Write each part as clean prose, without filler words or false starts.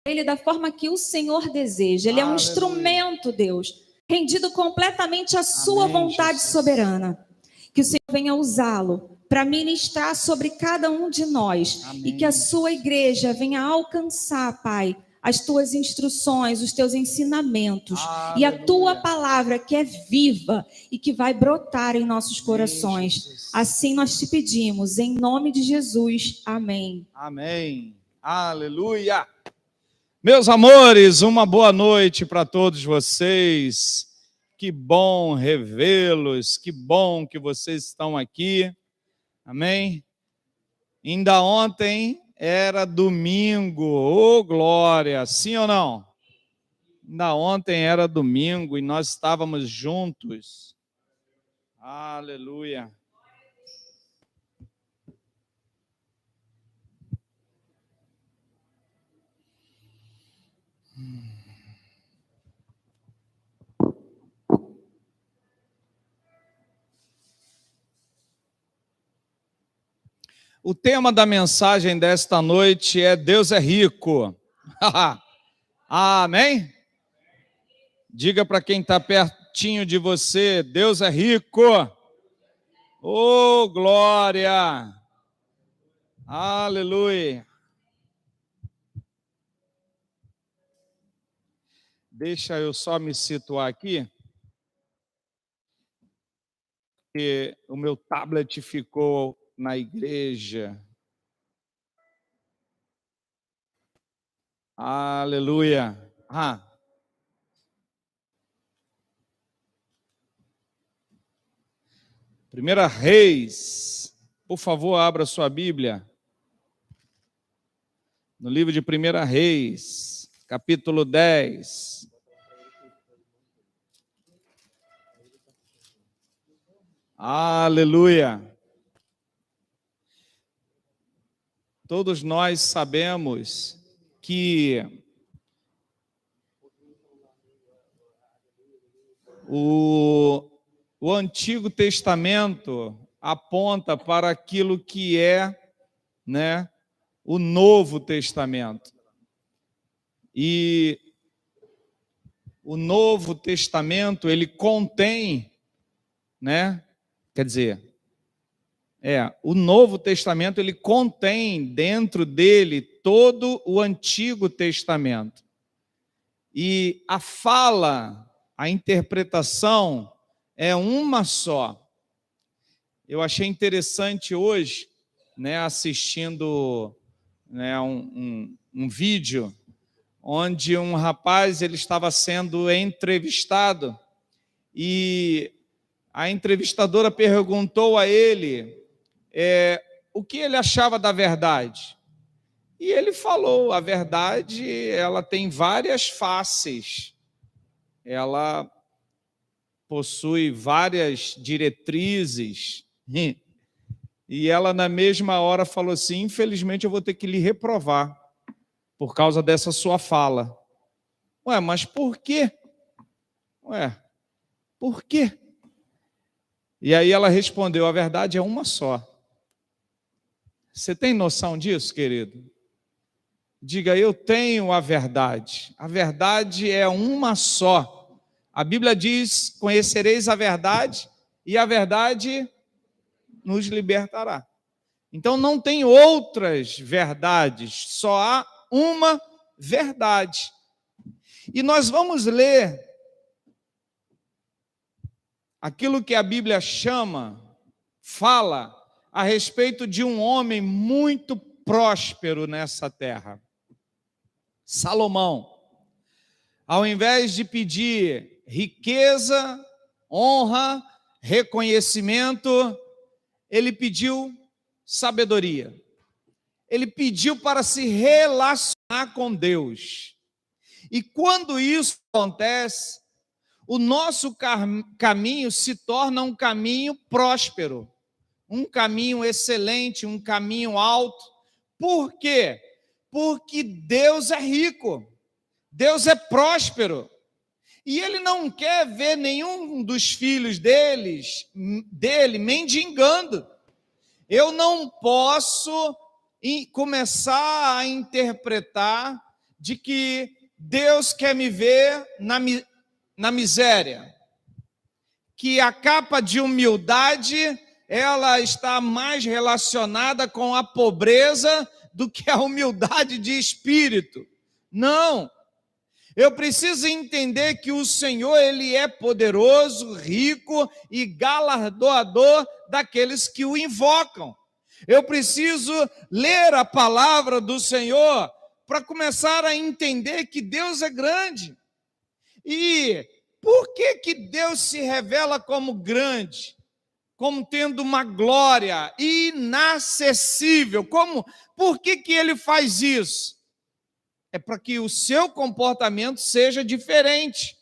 Ele da forma que o Senhor deseja. Ele é um instrumento, Deus, rendido completamente à sua vontade soberana. Que o Senhor venha usá-lo para ministrar sobre cada um de nós. E que a sua igreja venha alcançar, Pai, as tuas instruções, os teus ensinamentos. E a tua palavra que é viva e que vai brotar em nossos corações. Assim nós te pedimos, em nome de Jesus. Amém. Amém. Aleluia. Meus amores, uma boa noite para todos vocês. Que bom revê-los, que bom que vocês estão aqui. Amém? Ainda ontem era domingo, ô glória, sim ou não? Ainda ontem era domingo e nós estávamos juntos. Aleluia. O tema da mensagem desta noite é Deus é rico. Amém? Diga para quem está pertinho de você, Deus é rico. Oh, glória. Aleluia. Deixa eu só me situar aqui, porque o meu tablet ficou na igreja. Aleluia. Primeira Reis, por favor, abra sua Bíblia. No livro de Primeira Reis, capítulo 10. Aleluia. Todos nós sabemos que o Antigo Testamento aponta para aquilo que é, o Novo Testamento. E o Novo Testamento, ele contém, o Novo Testamento, ele contém dentro dele todo o Antigo Testamento. E a fala, a interpretação é uma só. Eu achei interessante hoje, assistindo um vídeo onde um rapaz ele estava sendo entrevistado e a entrevistadora perguntou a ele o que ele achava da verdade. E ele falou, a verdade ela tem várias faces, ela possui várias diretrizes, e ela na mesma hora falou assim, infelizmente eu vou ter que lhe reprovar por causa dessa sua fala. Mas por quê? Por quê? E aí ela respondeu, a verdade é uma só. Você tem noção disso, querido? Diga, eu tenho a verdade. A verdade é uma só. A Bíblia diz, conhecereis a verdade e a verdade nos libertará. Então não tem outras verdades, só há uma verdade. E nós vamos ler aquilo que a Bíblia fala a respeito de um homem muito próspero nessa terra. Salomão, ao invés de pedir riqueza, honra, reconhecimento, ele pediu sabedoria. Ele pediu para se relacionar com Deus. E quando isso acontece, o nosso caminho se torna um caminho próspero, um caminho excelente, um caminho alto. Por quê? Porque Deus é rico, Deus é próspero, e Ele não quer ver nenhum dos filhos dele mendigando. Eu não posso começar a interpretar de que Deus quer me ver na miséria, que a capa de humildade, ela está mais relacionada com a pobreza do que a humildade de espírito. Não. Eu preciso entender que o Senhor, Ele é poderoso, rico e galardoador daqueles que o invocam. Eu preciso ler a palavra do Senhor para começar a entender que Deus é grande. E por que Deus se revela como grande? Como tendo uma glória inacessível? Por que Ele faz isso? É para que o seu comportamento seja diferente.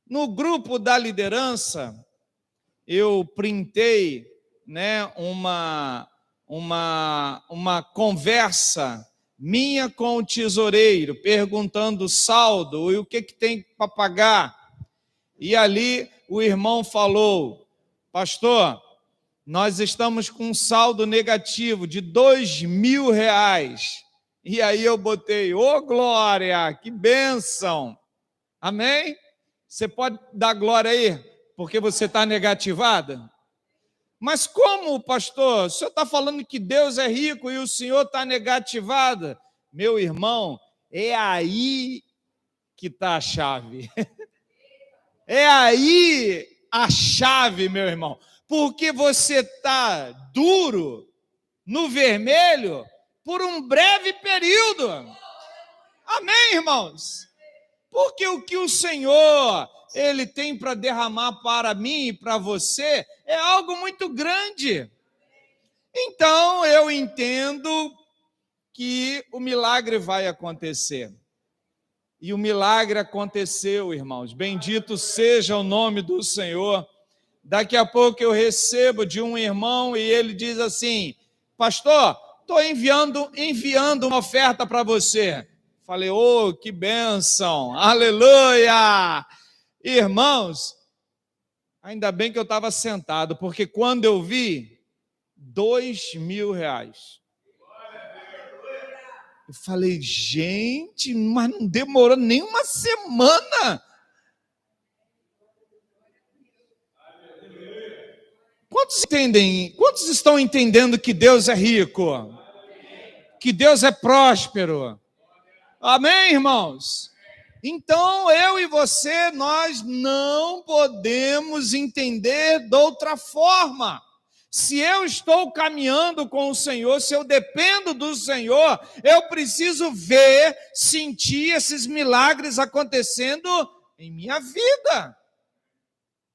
No grupo da liderança, eu printei, uma conversa minha com o tesoureiro, perguntando o saldo e o que tem para pagar. E ali o irmão falou: pastor, nós estamos com um saldo negativo de R$2.000. E aí eu botei: ô glória, que bênção. Amém? Você pode dar glória aí, porque você está negativada? Mas como, pastor? O senhor está falando que Deus é rico e o senhor está negativada? Meu irmão, é aí que está a chave. É aí a chave, meu irmão. Porque você está duro, no vermelho, por um breve período. Amém, irmãos? Porque o que o Senhor, Ele tem para derramar para mim e para você é algo muito grande. Então, eu entendo que o milagre vai acontecer. E o milagre aconteceu, irmãos. Bendito seja o nome do Senhor. Daqui a pouco eu recebo de um irmão e ele diz assim: pastor, estou enviando uma oferta para você. Falei: oh, que bênção, aleluia! Irmãos, ainda bem que eu estava sentado, porque quando eu vi, R$2.000. Eu falei: gente, mas não demorou nem uma semana. Quantos estão entendendo que Deus é rico? Que Deus é próspero? Amém, irmãos? Então, eu e você, nós não podemos entender de outra forma. Se eu estou caminhando com o Senhor, se eu dependo do Senhor, eu preciso ver, sentir esses milagres acontecendo em minha vida.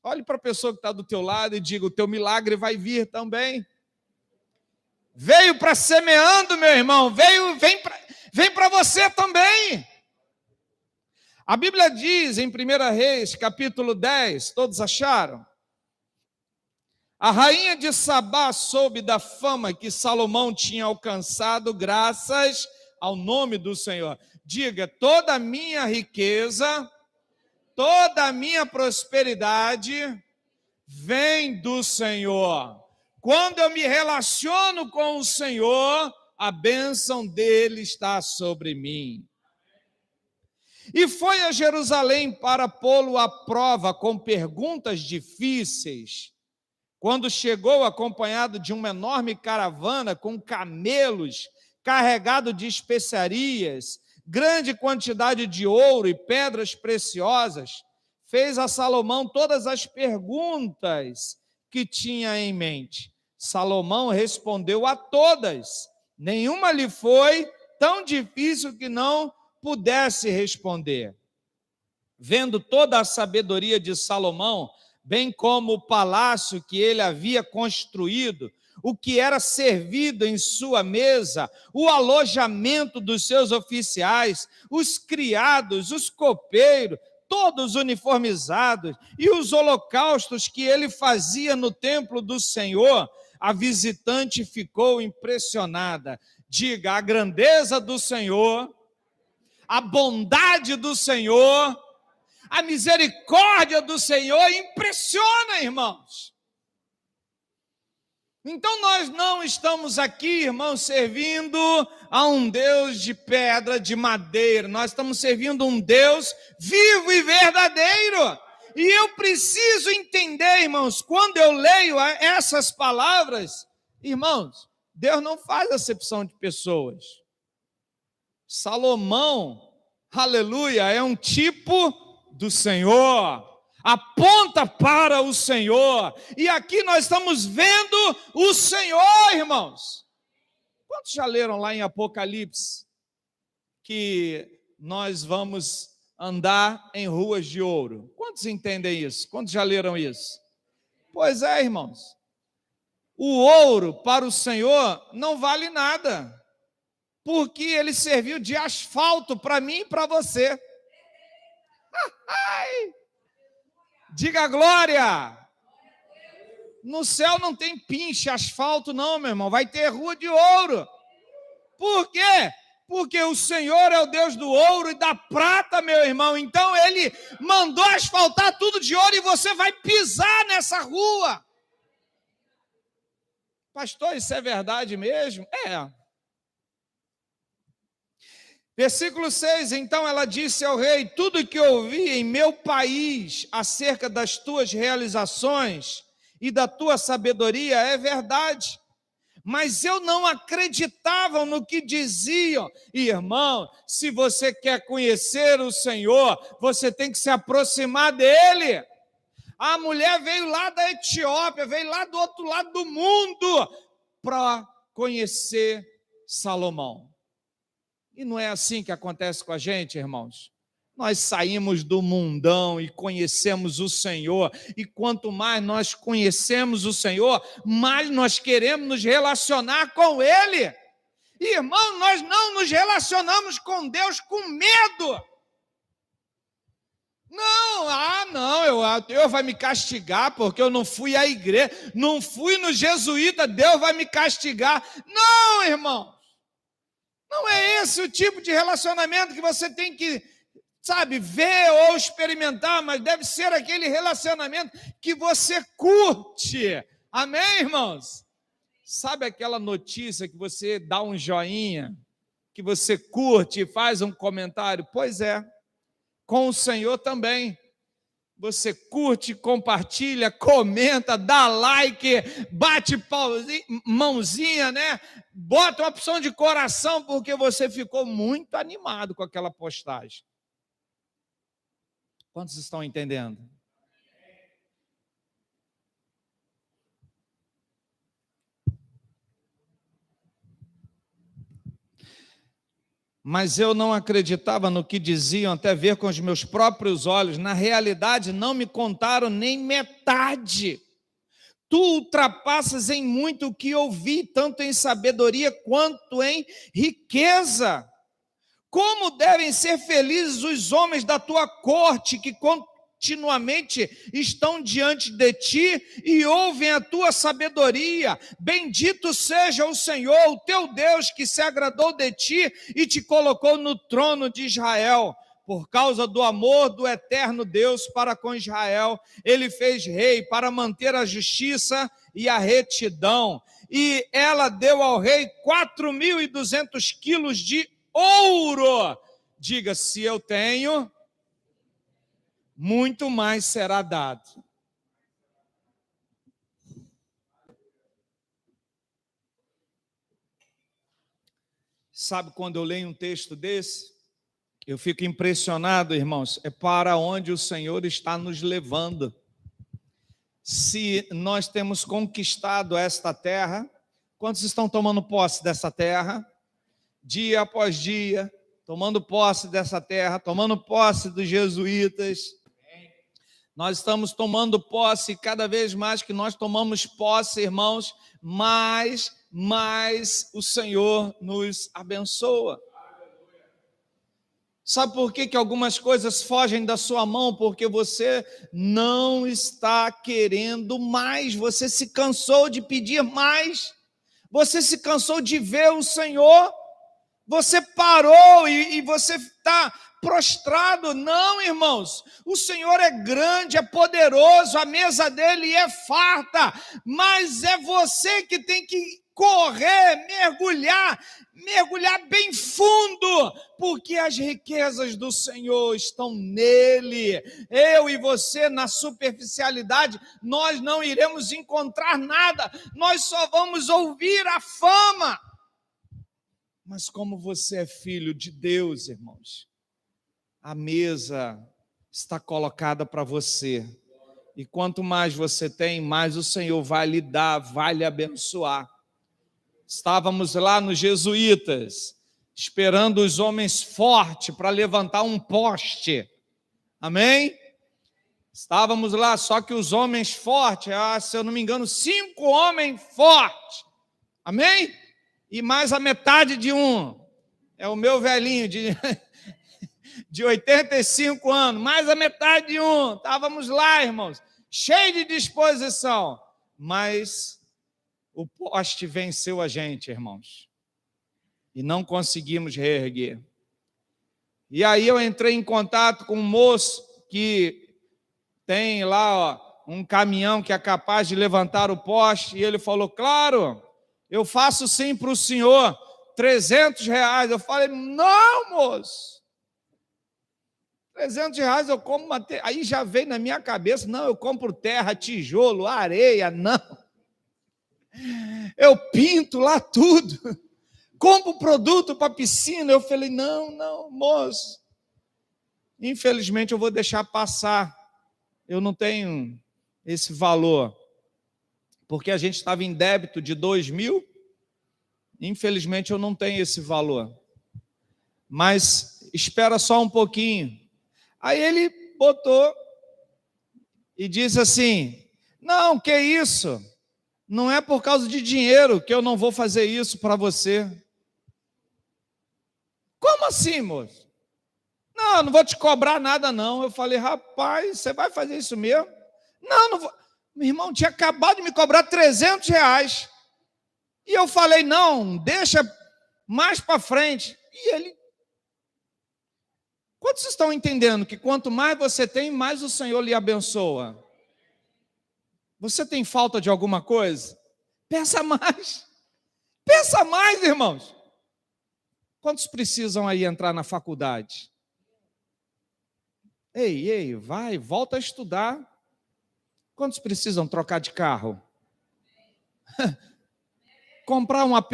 Olhe para a pessoa que está do teu lado e diga: o teu milagre vai vir também. Veio para semeando, meu irmão, vem para você também. A Bíblia diz em 1 Reis, capítulo 10, todos acharam? A rainha de Sabá soube da fama que Salomão tinha alcançado graças ao nome do Senhor. Diga: toda a minha riqueza, toda a minha prosperidade vem do Senhor. Quando eu me relaciono com o Senhor, a bênção dele está sobre mim. E foi a Jerusalém para pô-lo à prova com perguntas difíceis. Quando chegou acompanhado de uma enorme caravana com camelos carregado de especiarias, grande quantidade de ouro e pedras preciosas, fez a Salomão todas as perguntas que tinha em mente. Salomão respondeu a todas. Nenhuma lhe foi tão difícil que não pudesse responder. Vendo toda a sabedoria de Salomão, bem como o palácio que ele havia construído, o que era servido em sua mesa, o alojamento dos seus oficiais, os criados, os copeiros, todos uniformizados, e os holocaustos que ele fazia no templo do Senhor, a visitante ficou impressionada. Diga: a grandeza do Senhor, a bondade do Senhor, a misericórdia do Senhor impressiona, irmãos. Então nós não estamos aqui, irmãos, servindo a um Deus de pedra, de madeira. Nós estamos servindo um Deus vivo e verdadeiro. E eu preciso entender, irmãos, quando eu leio essas palavras, irmãos, Deus não faz acepção de pessoas. Salomão, aleluia, é um tipo do Senhor. Aponta para o Senhor. E aqui nós estamos vendo o Senhor, irmãos. Quantos já leram lá em Apocalipse que nós vamos andar em ruas de ouro? Quantos entendem isso? Quantos já leram isso? Pois é, irmãos. O ouro para o Senhor não vale nada, porque ele serviu de asfalto para mim e para você. Diga glória! No céu não tem pinche, asfalto não, meu irmão. Vai ter rua de ouro. Por quê? Porque o Senhor é o Deus do ouro e da prata, meu irmão. Então Ele mandou asfaltar tudo de ouro e você vai pisar nessa rua. Pastor, isso é verdade mesmo? É. Versículo 6, então ela disse ao rei: tudo que ouvi em meu país acerca das tuas realizações e da tua sabedoria é verdade, mas eu não acreditava no que diziam. Irmão, se você quer conhecer o Senhor, você tem que se aproximar dele. A mulher veio lá da Etiópia, veio lá do outro lado do mundo para conhecer Salomão. E não é assim que acontece com a gente, irmãos? Nós saímos do mundão e conhecemos o Senhor, e quanto mais nós conhecemos o Senhor, mais nós queremos nos relacionar com Ele. Irmão, nós não nos relacionamos com Deus com medo. Não, Deus vai me castigar porque eu não fui à igreja, não fui no jesuíta, Deus vai me castigar. Não, irmão. Não é esse o tipo de relacionamento que você tem que, ver ou experimentar, mas deve ser aquele relacionamento que você curte. Amém, irmãos? Sabe aquela notícia que você dá um joinha, que você curte e faz um comentário? Pois é, com o Senhor também. Você curte, compartilha, comenta, dá like, bate mãozinha, né? Bota uma opção de coração porque você ficou muito animado com aquela postagem. Quantos estão entendendo? Mas eu não acreditava no que diziam até ver com os meus próprios olhos. Na realidade, não me contaram nem metade. Tu ultrapassas em muito o que ouvi, tanto em sabedoria quanto em riqueza. Como devem ser felizes os homens da tua corte, que continuamente estão diante de ti e ouvem a tua sabedoria. Bendito seja o Senhor, o teu Deus, que se agradou de ti e te colocou no trono de Israel. Por causa do amor do eterno Deus para com Israel, ele fez rei para manter a justiça e a retidão. E ela deu ao rei 4.200 quilos de ouro. Diga: se eu tenho, muito mais será dado. Sabe, quando eu leio um texto desse, eu fico impressionado, irmãos, é para onde o Senhor está nos levando. Se nós temos conquistado esta terra, quantos estão tomando posse dessa terra? Dia após dia, tomando posse dessa terra, tomando posse dos jesuítas. Nós estamos tomando posse, e cada vez mais que nós tomamos posse, irmãos, mais o Senhor nos abençoa. Sabe por que algumas coisas fogem da sua mão? Porque você não está querendo mais, você se cansou de pedir mais, você se cansou de ver o Senhor. Você parou e você está prostrado. Não, irmãos. O Senhor é grande, é poderoso, a mesa dele é farta, mas é você que tem que correr, mergulhar bem fundo, porque as riquezas do Senhor estão nele. Eu e você, na superficialidade, nós não iremos encontrar nada, nós só vamos ouvir a fama. Mas como você é filho de Deus, irmãos, a mesa está colocada para você. E quanto mais você tem, mais o Senhor vai lhe dar, vai lhe abençoar. Estávamos lá nos jesuítas, esperando os homens fortes para levantar um poste. Amém? Estávamos lá, só que os homens fortes, se eu não me engano, 5 homens fortes. Amém? E mais a metade de um. É o meu velhinho de 85 anos, mais a metade de um. Estávamos lá, irmãos, cheios de disposição. Mas o poste venceu a gente, irmãos. E não conseguimos reerguer. E aí eu entrei em contato com um moço que tem lá um caminhão que é capaz de levantar o poste. E ele falou, claro, eu faço sim para o senhor, R$300. Eu falei, não, moço. R$300 eu compro aí já veio na minha cabeça, não, eu compro terra, tijolo, areia, não. Eu pinto lá tudo, compro produto para piscina. Eu falei, não, moço, infelizmente eu vou deixar passar, eu não tenho esse valor, porque a gente estava em débito de 2.000, infelizmente eu não tenho esse valor, mas espera só um pouquinho. Aí ele botou e disse assim, não, que isso? Não é por causa de dinheiro que eu não vou fazer isso para você. Como assim, moço? Não vou te cobrar nada, não. Eu falei, rapaz, você vai fazer isso mesmo? Não vou. Meu irmão tinha acabado de me cobrar R$300. E eu falei, não, deixa mais para frente. E ele... Quantos estão entendendo que quanto mais você tem, mais o Senhor lhe abençoa? Você tem falta de alguma coisa? Peça mais. Peça mais, irmãos. Quantos precisam aí entrar na faculdade? Ei, volta a estudar. Quantos precisam trocar de carro? Comprar um AP,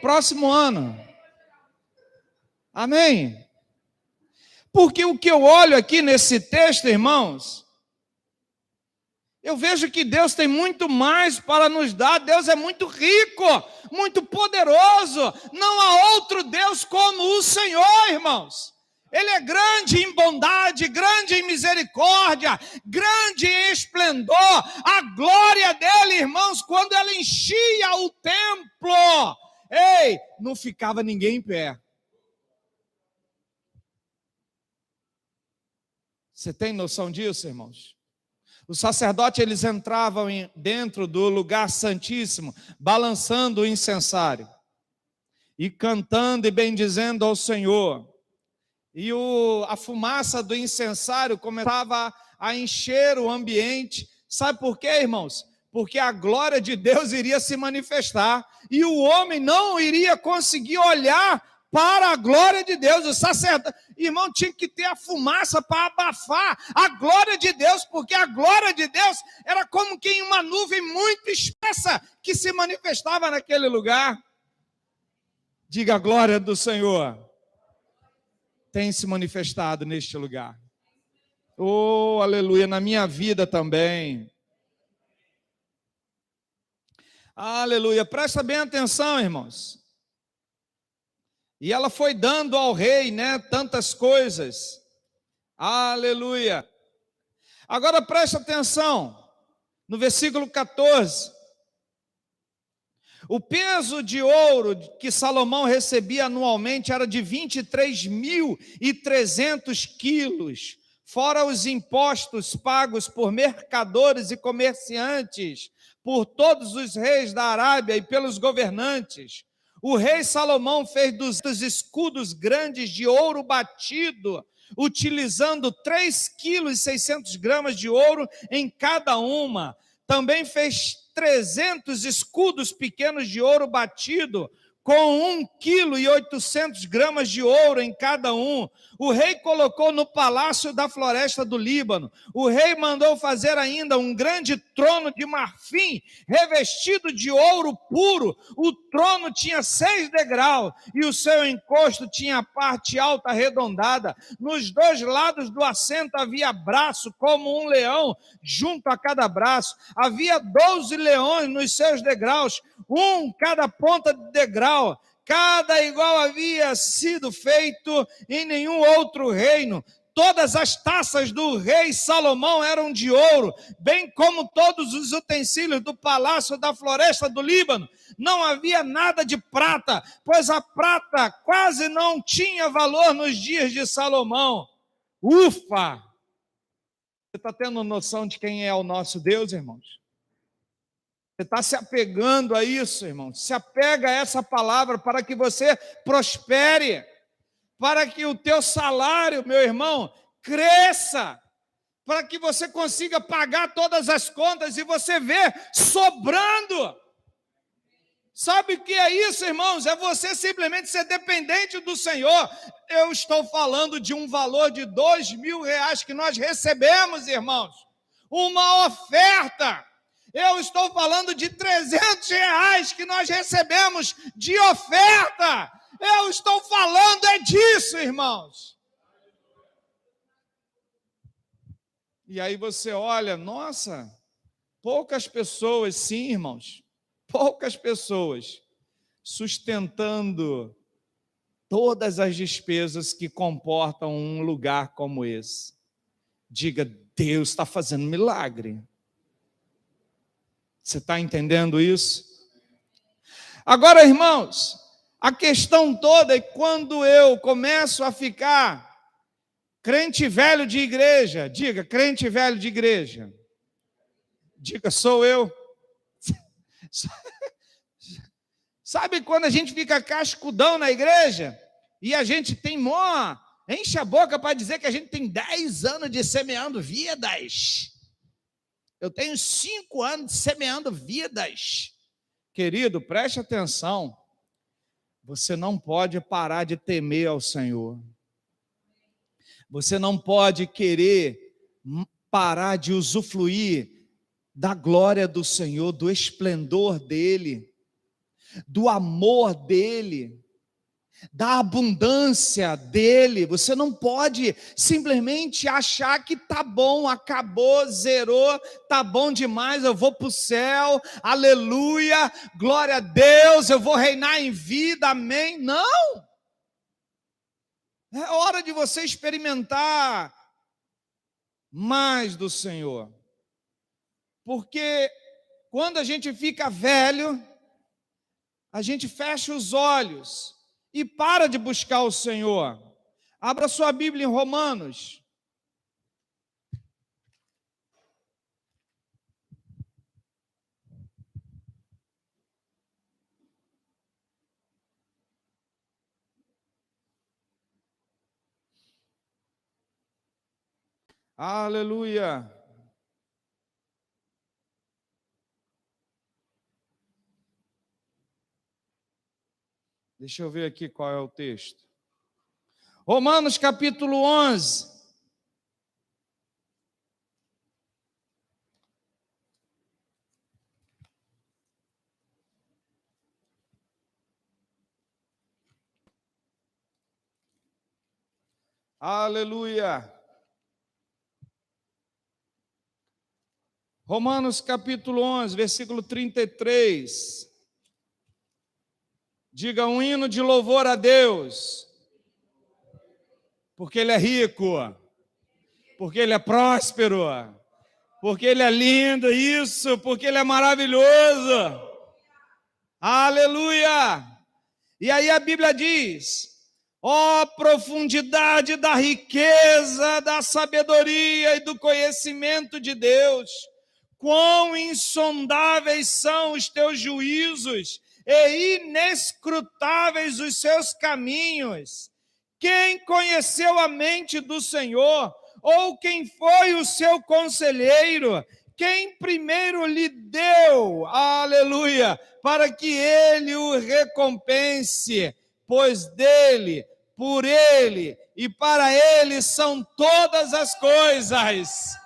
próximo ano. Amém? Porque o que eu olho aqui nesse texto, irmãos, eu vejo que Deus tem muito mais para nos dar. Deus é muito rico, muito poderoso. Não há outro Deus como o Senhor, irmãos. Ele é grande em bondade, grande em misericórdia, grande em esplendor. A glória dele, irmãos, quando ela enchia o templo, não ficava ninguém em pé. Você tem noção disso, irmãos? Os sacerdotes, eles entravam dentro do lugar santíssimo, balançando o incensário, e cantando e bendizendo ao Senhor. E a fumaça do incensário começava a encher o ambiente. Sabe por quê, irmãos? Porque a glória de Deus iria se manifestar, e o homem não iria conseguir olhar para a glória de Deus. O sacerdote, irmão, tinha que ter a fumaça para abafar a glória de Deus, porque a glória de Deus era como que em uma nuvem muito espessa que se manifestava naquele lugar. Diga, a glória do Senhor tem se manifestado neste lugar. Oh, aleluia, na minha vida também. Aleluia, presta bem atenção, irmãos. E ela foi dando ao rei, tantas coisas. Aleluia. Agora presta atenção, no versículo 14. O peso de ouro que Salomão recebia anualmente era de 23.300 quilos, fora os impostos pagos por mercadores e comerciantes, por todos os reis da Arábia e pelos governantes. O rei Salomão fez 200 escudos grandes de ouro batido, utilizando 3,6 kg de ouro em cada uma. Também fez 300 escudos pequenos de ouro batido, com 1,8 kg de ouro em cada um. O rei colocou no palácio da floresta do Líbano. O rei mandou fazer ainda um grande trono de marfim, revestido de ouro puro. O trono tinha 6 degraus, e o seu encosto tinha a parte alta arredondada. Nos 2 lados do assento havia braço, como um leão, junto a cada braço. Havia 12 leões nos seus degraus, cada ponta de degrau, cada igual havia sido feito em nenhum outro reino. Todas as taças do rei Salomão eram de ouro, bem como todos os utensílios do palácio da floresta do Líbano. Não havia nada de prata, pois a prata quase não tinha valor nos dias de Salomão. Ufa! Você está tendo noção de quem é o nosso Deus, irmãos? Você está se apegando a isso, irmão? Se apega a essa palavra para que você prospere, para que o teu salário, meu irmão, cresça, para que você consiga pagar todas as contas e você vê sobrando. Sabe o que é isso, irmãos? É você simplesmente ser dependente do Senhor. Eu estou falando de um valor de R$2.000 que nós recebemos, irmãos. Uma oferta. Eu estou falando de R$300 que nós recebemos de oferta. Eu estou falando disso, irmãos. E aí você olha, nossa, poucas pessoas, sim, irmãos, poucas pessoas sustentando todas as despesas que comportam um lugar como esse. Diga, Deus está fazendo milagre. Você está entendendo isso? Agora, irmãos, a questão toda é quando eu começo a ficar crente velho de igreja. Diga, crente velho de igreja. Diga, sou eu. Sabe quando a gente fica cascudão na igreja e a gente tem enche a boca para dizer que a gente tem 10 anos de semeando vidas. Eu tenho 5 anos de semeando vidas. Querido, preste atenção. Você não pode parar de temer ao Senhor. Você não pode querer parar de usufruir da glória do Senhor, do esplendor dEle, do amor dEle, da abundância dEle. Você não pode simplesmente achar que tá bom, acabou, zerou, tá bom demais, eu vou para o céu, aleluia, glória a Deus, eu vou reinar em vida, amém. Não! É hora de você experimentar mais do Senhor. Porque quando a gente fica velho, a gente fecha os olhos e para de buscar o Senhor. Abra sua Bíblia em Romanos. Aleluia. Deixa eu ver aqui qual é o texto. Romanos capítulo 11. Aleluia. Romanos capítulo 11, versículo 33. Diga um hino de louvor a Deus, porque Ele é rico, porque Ele é próspero, porque Ele é lindo, isso, porque Ele é maravilhoso. Aleluia! E aí a Bíblia diz: ó profundidade da riqueza, da sabedoria e do conhecimento de Deus, quão insondáveis são os teus juízos e inescrutáveis os seus caminhos. Quem conheceu a mente do Senhor? Ou quem foi o seu conselheiro? Quem primeiro lhe deu, aleluia, para que ele o recompense? Pois dele, por ele e para ele são todas as coisas.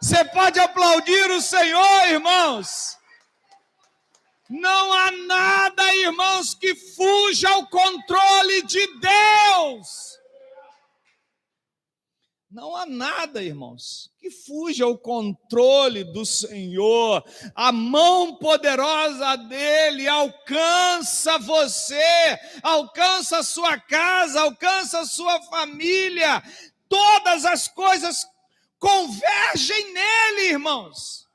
Você pode aplaudir o Senhor, irmãos? Não há nada, irmãos, que fuja ao controle de Deus. Não há nada, irmãos, que fuja ao controle do Senhor. A mão poderosa dele alcança você, alcança a sua casa, alcança a sua família. Todas as coisas convergem nele, irmãos.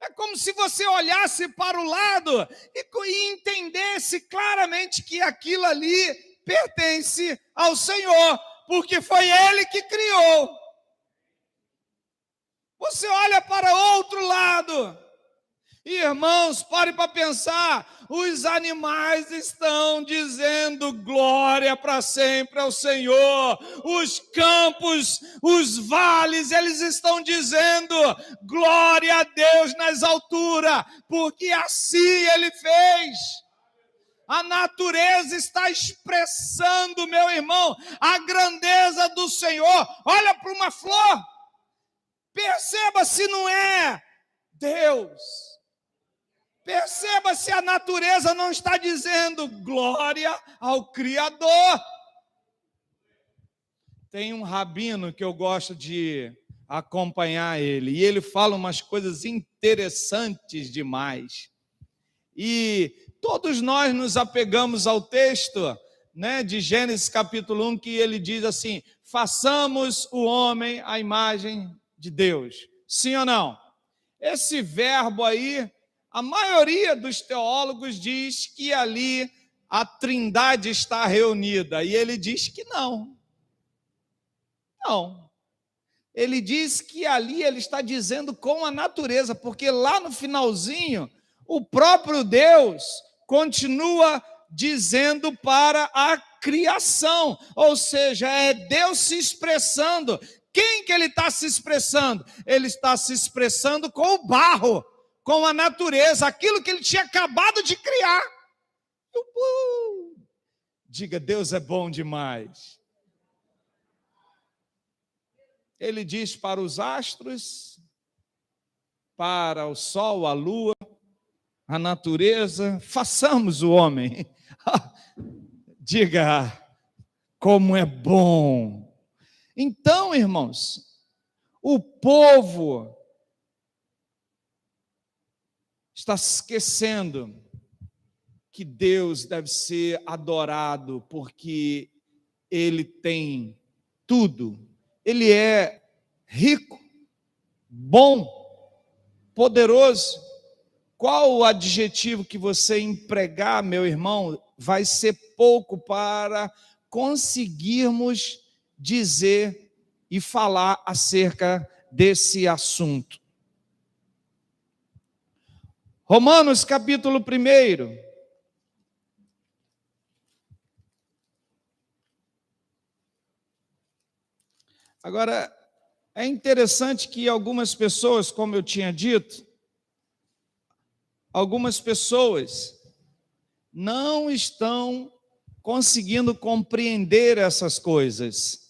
É como se você olhasse para o lado e entendesse claramente que aquilo ali pertence ao Senhor, porque foi Ele que criou. Você olha para outro lado, irmãos, pare para pensar, os animais estão dizendo glória para sempre ao Senhor, os campos, os vales, eles estão dizendo glória a Deus nas alturas, porque assim Ele fez. A natureza está expressando, meu irmão, a grandeza do Senhor. Olha para uma flor, perceba se não é Deus. Perceba se a natureza não está dizendo glória ao Criador. Tem um rabino que eu gosto de acompanhar ele, e ele fala umas coisas interessantes demais. E todos nós nos apegamos ao texto, né, de Gênesis capítulo 1, que ele diz assim: façamos o homem à imagem de Deus. Sim ou não? Esse verbo aí, a maioria dos teólogos diz que ali a Trindade está reunida, e ele diz que não. Não. Ele diz que ali ele está dizendo com a natureza, porque lá no finalzinho, o próprio Deus continua dizendo para a criação, ou seja, é Deus se expressando. Quem que ele está se expressando? Ele está se expressando com o barro, com a natureza, aquilo que ele tinha acabado de criar. Diga, Deus é bom demais. Ele diz para os astros, para o sol, a lua, a natureza, façamos o homem. Diga, como é bom. Então, irmãos, o povo está esquecendo que Deus deve ser adorado porque Ele tem tudo. Ele é rico, bom, poderoso. Qual o adjetivo que você empregar, meu irmão, vai ser pouco para conseguirmos dizer e falar acerca desse assunto. Romanos capítulo 1. Agora, é interessante que algumas pessoas, como eu tinha dito, algumas pessoas não estão conseguindo compreender essas coisas.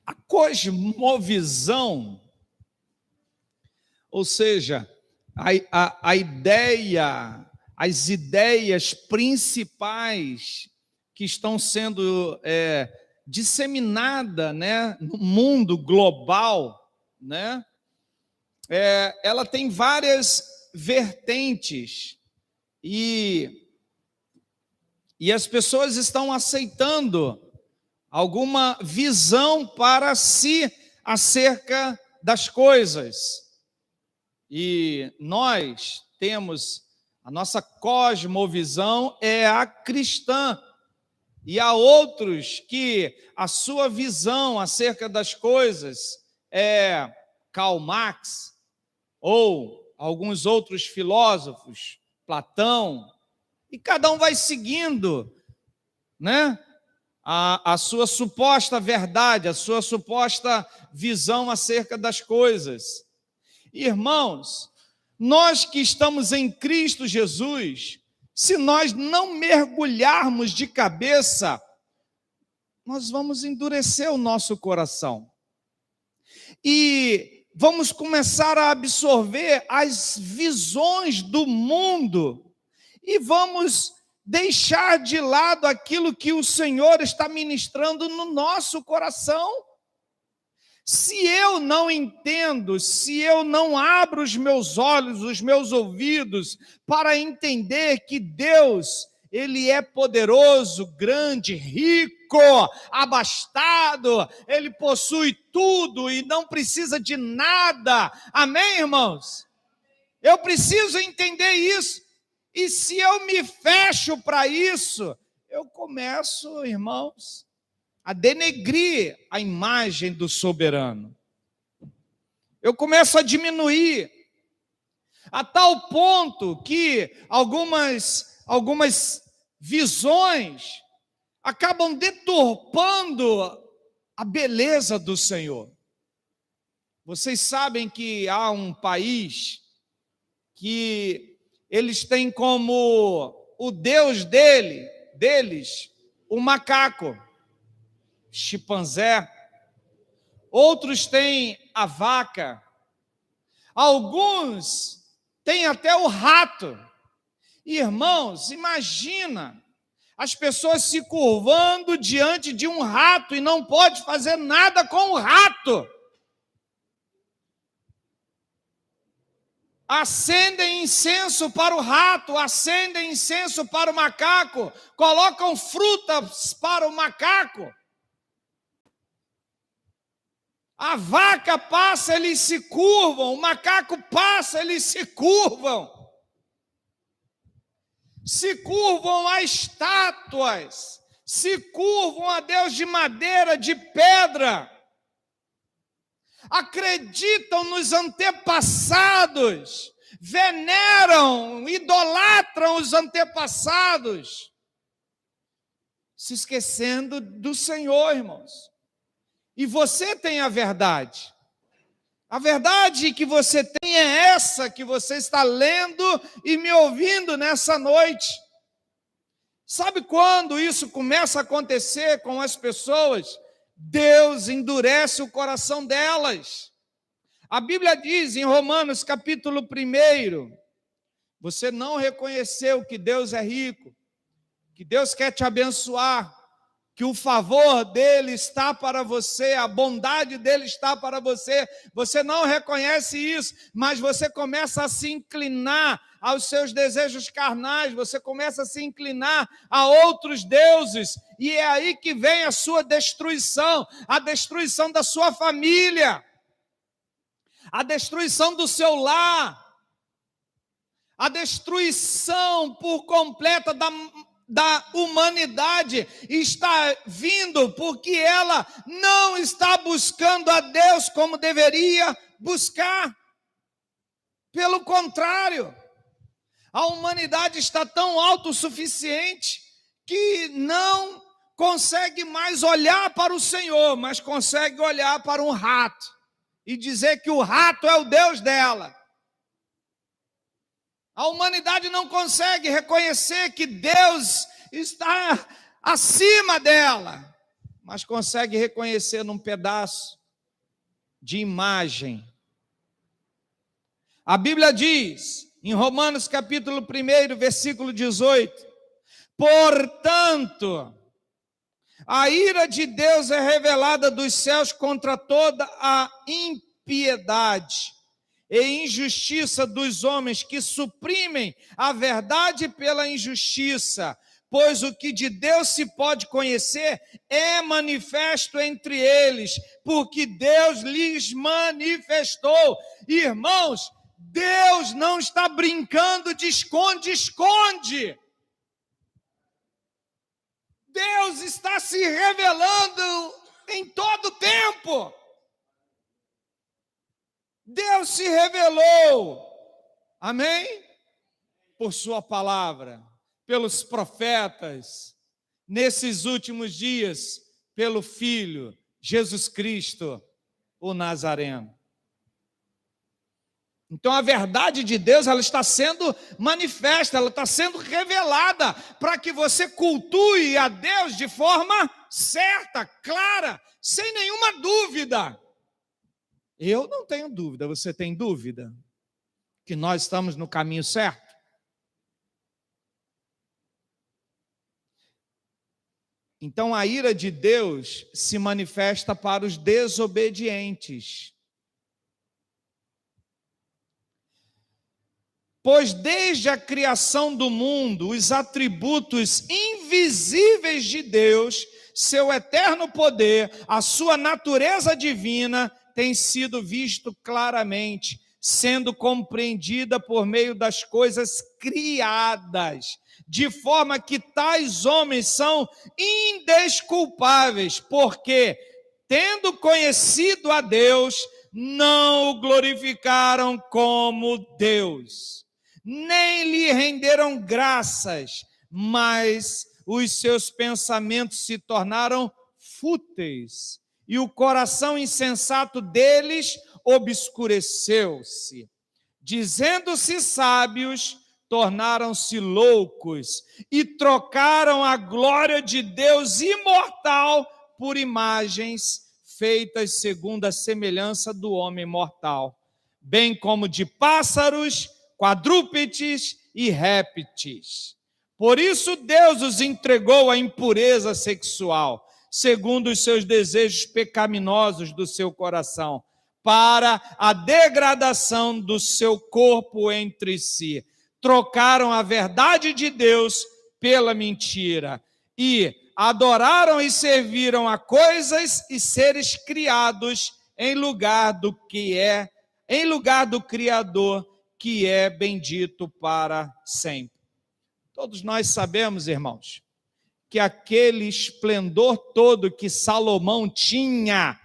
A cosmovisão, ou seja, a ideia, as ideias principais que estão sendo disseminada, né, no mundo global, né, ela tem várias vertentes e as pessoas estão aceitando alguma visão para si acerca das coisas. E nós temos, a nossa cosmovisão é a cristã. E há outros que a sua visão acerca das coisas Karl Marx, ou alguns outros filósofos, Platão, e cada um vai seguindo, né, a sua suposta verdade, a sua suposta visão acerca das coisas. Irmãos, nós que estamos em Cristo Jesus, se nós não mergulharmos de cabeça, nós vamos endurecer o nosso coração. E vamos começar a absorver as visões do mundo e vamos deixar de lado aquilo que o Senhor está ministrando no nosso coração. Se eu não entendo, se eu não abro os meus olhos, os meus ouvidos, para entender que Deus, Ele é poderoso, grande, rico, abastado, Ele possui tudo e não precisa de nada. Amém, irmãos? Eu preciso entender isso. E se eu me fecho para isso, eu começo, irmãos, a denegrir a imagem do soberano. Eu começo a diminuir, a tal ponto que algumas visões acabam deturpando a beleza do Senhor. Vocês sabem que há um país que eles têm como o Deus deles o macaco, chimpanzé. Outros têm a vaca. Alguns têm até o rato. Irmãos, imagina as pessoas se curvando diante de um rato e não pode fazer nada com o rato. Acendem incenso para o rato, acendem incenso para o macaco, colocam frutas para o macaco. A vaca passa, eles se curvam, o macaco passa, eles se curvam. Se curvam a estátuas, se curvam a Deus de madeira, de pedra. Acreditam nos antepassados, veneram, idolatram os antepassados, se esquecendo do Senhor, irmãos. E você tem a verdade. A verdade que você tem é essa que você está lendo e me ouvindo nessa noite. Sabe quando isso começa a acontecer com as pessoas? Deus endurece o coração delas. A Bíblia diz em Romanos capítulo 1, você não reconheceu que Deus é rico, que Deus quer te abençoar, que o favor dele está para você, a bondade dele está para você. Você não reconhece isso, mas você começa a se inclinar aos seus desejos carnais, você começa a se inclinar a outros deuses, e é aí que vem a sua destruição, a destruição da sua família, a destruição do seu lar, a destruição por completa da humanidade está vindo porque ela não está buscando a Deus como deveria buscar. Pelo contrário, a humanidade está tão autossuficiente que não consegue mais olhar para o Senhor, mas consegue olhar para um rato e dizer que o rato é o Deus dela. A humanidade não consegue reconhecer que Deus está acima dela, mas consegue reconhecer num pedaço de imagem. A Bíblia diz, em Romanos capítulo 1, versículo 18, portanto, a ira de Deus é revelada dos céus contra toda a impiedade e injustiça dos homens que suprimem a verdade pela injustiça, pois o que de Deus se pode conhecer é manifesto entre eles, porque Deus lhes manifestou. Irmãos, Deus não está brincando de esconde-esconde. Deus está se revelando em todo tempo. Deus se revelou, amém? Por sua palavra, pelos profetas, nesses últimos dias, pelo Filho, Jesus Cristo, o Nazareno. Então a verdade de Deus, ela está sendo manifesta, ela está sendo revelada, para que você cultue a Deus de forma certa, clara, sem nenhuma dúvida. Eu não tenho dúvida, você tem dúvida? Que nós estamos no caminho certo? Então a ira de Deus se manifesta para os desobedientes. Pois desde a criação do mundo, os atributos invisíveis de Deus, seu eterno poder, a sua natureza divina, tem sido visto claramente, sendo compreendida por meio das coisas criadas, de forma que tais homens são indesculpáveis, porque, tendo conhecido a Deus, não o glorificaram como Deus, nem lhe renderam graças, mas os seus pensamentos se tornaram fúteis, e o coração insensato deles obscureceu-se. Dizendo-se sábios, tornaram-se loucos, e trocaram a glória de Deus imortal por imagens feitas segundo a semelhança do homem mortal, bem como de pássaros, quadrúpedes e répteis. Por isso Deus os entregou à impureza sexual, segundo os seus desejos pecaminosos do seu coração, para a degradação do seu corpo entre si. Trocaram a verdade de Deus pela mentira e adoraram e serviram a coisas e seres criados em lugar do Criador, que é bendito para sempre. Todos nós sabemos, irmãos, que aquele esplendor todo que Salomão tinha,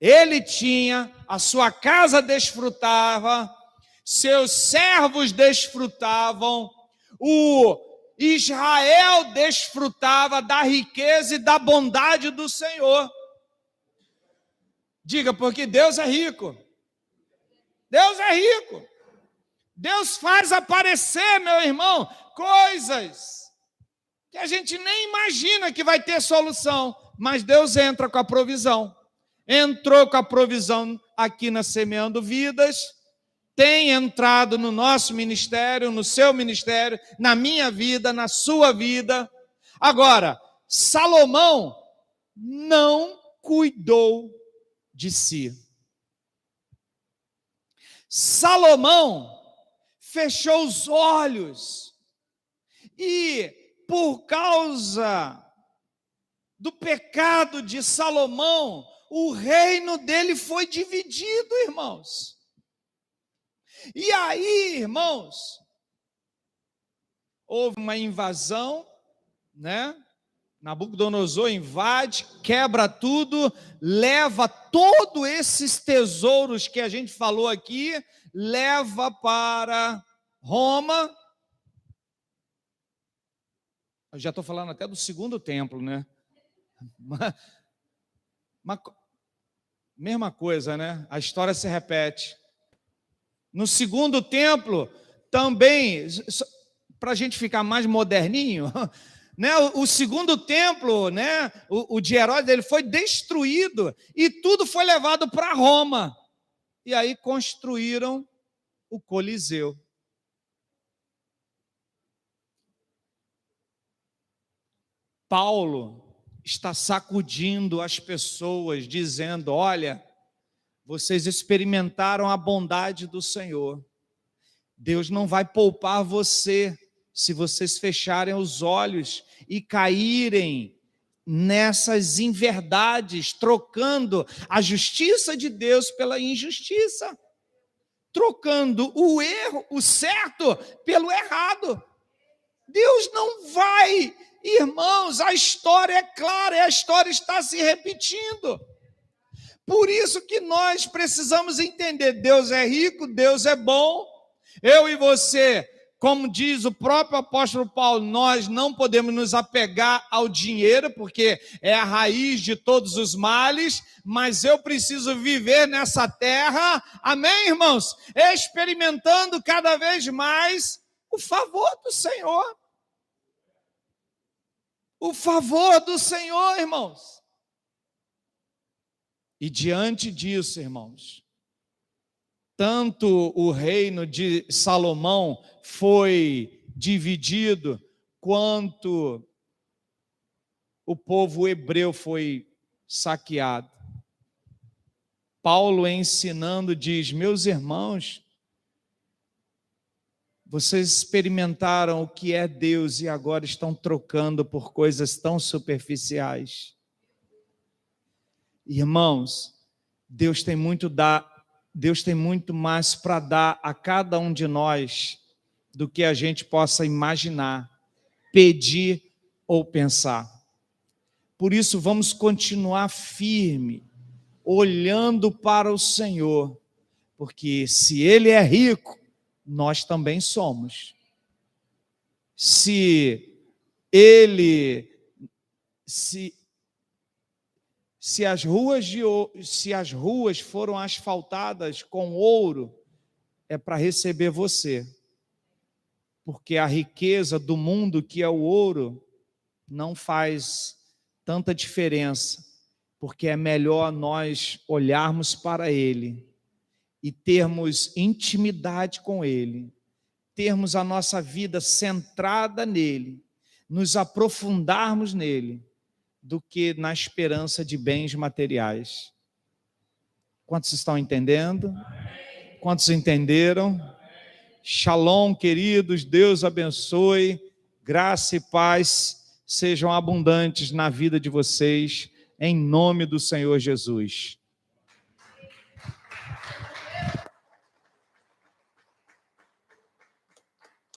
ele tinha, a sua casa desfrutava, seus servos desfrutavam, o Israel desfrutava da riqueza e da bondade do Senhor. Diga, porque Deus é rico. Deus é rico. Deus faz aparecer, meu irmão, coisas que a gente nem imagina que vai ter solução, mas Deus entra com a provisão. Entrou com a provisão aqui na Semeando Vidas, tem entrado no nosso ministério, no seu ministério, na minha vida, na sua vida. Agora, Salomão não cuidou de si. Salomão fechou os olhos e, por causa do pecado de Salomão, o reino dele foi dividido, irmãos. E aí, irmãos, houve uma invasão, né? Nabucodonosor invade, quebra tudo, leva todos esses tesouros que a gente falou aqui, leva para Roma. Eu já estou falando até do segundo templo, né? Mesma coisa, né? A história se repete. No segundo templo, também, para a gente ficar mais moderninho, né? O segundo templo, né? O de Herodes, ele foi destruído e tudo foi levado para Roma. E aí construíram o Coliseu. Paulo está sacudindo as pessoas, dizendo: olha, vocês experimentaram a bondade do Senhor. Deus não vai poupar você se vocês fecharem os olhos e caírem nessas inverdades, trocando a justiça de Deus pela injustiça, trocando o erro, o certo, pelo errado. Deus não vai, irmãos, a história é clara, e a história está se repetindo. Por isso que nós precisamos entender, Deus é rico, Deus é bom. Eu e você, como diz o próprio apóstolo Paulo, nós não podemos nos apegar ao dinheiro, porque é a raiz de todos os males, mas eu preciso viver nessa terra, amém, irmãos? Experimentando cada vez mais o favor do Senhor. O favor do Senhor, irmãos. E diante disso, irmãos, tanto o reino de Salomão foi dividido, quanto o povo hebreu foi saqueado. Paulo, ensinando, diz: meus irmãos, vocês experimentaram o que é Deus e agora estão trocando por coisas tão superficiais. Irmãos, Deus tem muito mais para dar a cada um de nós do que a gente possa imaginar, pedir ou pensar. Por isso, vamos continuar firme, olhando para o Senhor, porque se Ele é rico, nós também somos. Se as ruas foram asfaltadas com ouro, é para receber você. Porque a riqueza do mundo, que é o ouro, não faz tanta diferença. Porque é melhor nós olharmos para Ele e termos intimidade com Ele, termos a nossa vida centrada nele, nos aprofundarmos nele, do que na esperança de bens materiais. Quantos estão entendendo? Quantos entenderam? Shalom, queridos, Deus abençoe, graça e paz sejam abundantes na vida de vocês, em nome do Senhor Jesus.